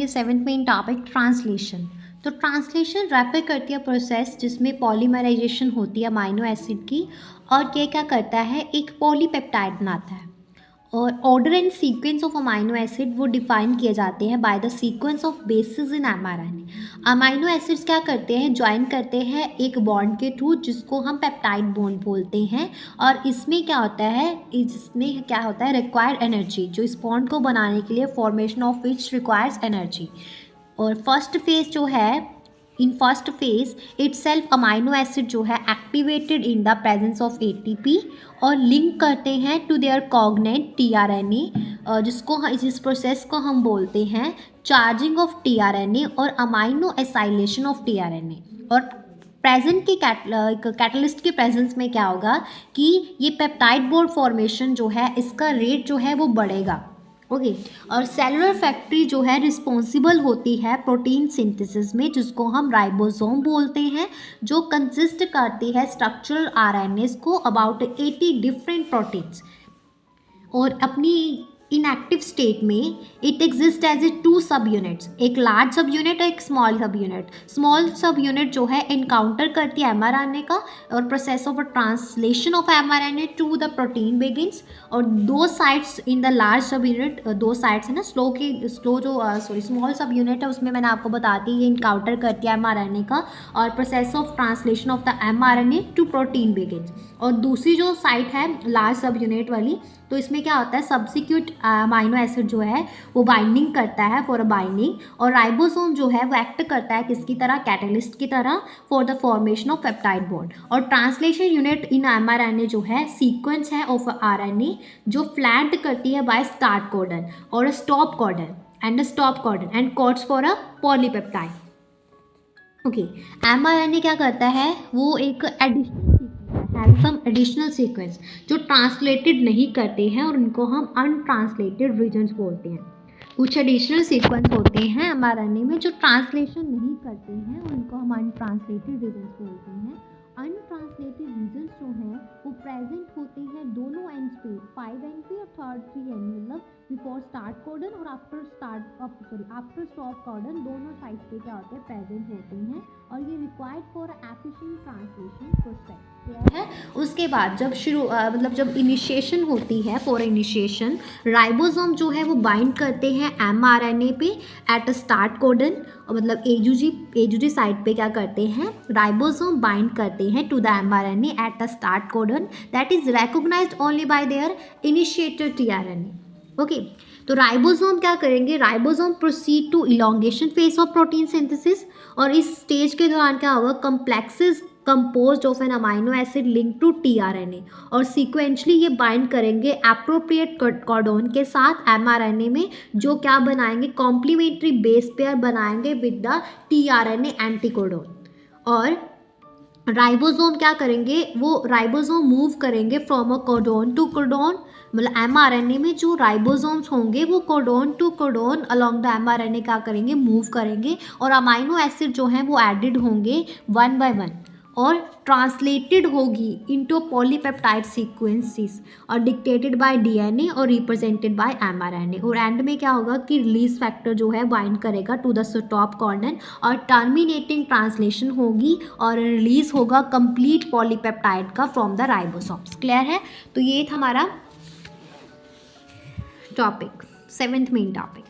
करेंगे seventh main topic translation. तो translation refer करती है प्रोसेस जिसमें पॉलीमराइजेशन होती है अमाइनो एसिड की, और ये क्या करता है, एक पॉलीपेप्टाइड बनाता है। और order and sequence of amino acid वो डिफाइन किए जाते हैं by the sequence of basis in mRNA. Amino acids क्या करते हैं, ज्वाइन करते हैं एक बॉन्ड के थ्रू जिसको हम पेप्टाइड बॉन्ड बोलते हैं। और इसमें क्या होता है, इसमें क्या होता है, रिक्वायर्ड एनर्जी, जो इस बॉन्ड को बनाने के लिए formation of which requires energy. और फर्स्ट फेज जो है, in first phase itself amino acid जो है activated in the presence of ATP और लिंक करते हैं टू देयर कॉग्नेट टीआरएनए, इस प्रोसेस को हम बोलते हैं चार्जिंग ऑफ टीआरएनए और अमाइनो एसाइलेशन ऑफ टीआरएनए। और प्रेजेंट के कैटलिस्ट के प्रेजेंस में क्या होगा कि ये पेप्टाइड बॉन्ड फॉर्मेशन जो है इसका रेट जो है वो बढ़ेगा। ओके और सेलुलर फैक्ट्री जो है रिस्पॉन्सिबल होती है प्रोटीन सिंथेसिस में, जिसको हम राइबोसोम बोलते हैं, जो कंसिस्ट करती है स्ट्रक्चरल आरएनएस को अबाउट 80 डिफरेंट प्रोटीन्स। और अपनी इनएक्टिव स्टेट में इट एग्जिस्ट एज ए 2 सब यूनिट्स, एक लार्ज सब यूनिट और एक स्मॉल सब यूनिट। स्मॉल सब यूनिट जो है इनकाउंटर करती है एमआरएनए का, और process of translation of mRNA to the protein begins. और दो sides in the large subunit, दो साइड्स है ना, स्मॉल सब यूनिट है उसमें मैंने आपको बताती ये इनकाउंटर करती है एमआरएनए का, और process of translation of the mRNA to protein begins. और दूसरी जो साइट है लार्ज सब यूनिट वाली, तो इसमें क्या होता है, सब्सिक्यूट अमाइनो एसिड जो है वो बाइंडिंग करता है फॉर अ बाइंडिंग। और राइबोसोम जो है वो एक्ट करता है किसकी तरह, कैटलिस्ट की तरह, for the formation of peptide bond. और ट्रांसलेशन यूनिट इन एमआरएनए जो है सीक्वेंस है ऑफ आरएनए जो फ्लैंक्ड करती है बाय स्टार्ट कोडन और stop codon and codes for a polypeptide. Okay, mRNA क्या करता है, वो एक एडिशनल सीक्वेंस जो ट्रांसलेटेड नहीं करते हैं, और उनको हम अनट्रांसलेटेड रीजन्स बोलते हैं। कुछ एडिशनल सीक्वेंस होते हैं एमआरएनए में जो ट्रांसलेशन नहीं करते हैं, उनको हम अनट्रांसलेटेड रीजन्स बोलते हैं। अनट्रांसलेटेड रीजन्स जो हैं वो प्रेजेंट होते हैं दोनों एंड्स पे, 5 एंड पे और 3 एंड, मतलब बिफोर स्टार्ट कोडन और आफ्टर स्टॉप कोडन, दोनों साइड पे क्या होते हैं, प्रेजेंट होते हैं। और ये required for efficient translation process है। उसके बाद जब इनिशिएशन होती है, फॉर इनिशिएशन राइबोसोम जो है वो बाइंड करते हैं एमआरएनए पे एट अ स्टार्ट कोडन, मतलब एयूजी साइड पे क्या करते हैं, राइबोसोम बाइंड करते हैं to the mRNA at a start codon that is recognised only by their initiator tRNA. Okay, तो राइबोसोम क्या करेंगे, ribosome proceed to elongation phase of protein synthesis. और इस स्टेज के दौरान क्या होगा, complexes composed of an amino acid link to tRNA, और सीक्वेंशली ये बाइंड करेंगे एप्रोप्रिएट कोडोन के साथ एमआरएनए में, जो क्या बनाएंगे, कॉम्प्लीमेंट्री बेस पेयर बनाएंगे विद द टीआरएनए एंटीकोडोन। और राइबोसोम क्या करेंगे, वो राइबोसोम मूव करेंगे from a codon to codon, मतलब एमआरएनए में जो राइबोसोम्स होंगे वो codon to codon along the mRNA क्या करेंगे, मूव करेंगे। और अमाइनो एसिड जो हैं वो एडिड होंगे 1 by 1 और ट्रांसलेटेड होगी इनटू पॉलीपेप्टाइड सीक्वेंसेस और डिक्टेटेड बाय डीएनए और रिप्रेजेंटेड बाय एमआरएनए। और एंड में क्या होगा कि रिलीज फैक्टर जो है बाइंड करेगा टू द स्टॉप कोडन और टर्मिनेटिंग ट्रांसलेशन होगी और रिलीज होगा कंप्लीट पॉलीपेप्टाइड का फ्रॉम द राइबोसोम्स। क्लियर है? तो ये था हमारा टॉपिक, 7th मेन टॉपिक।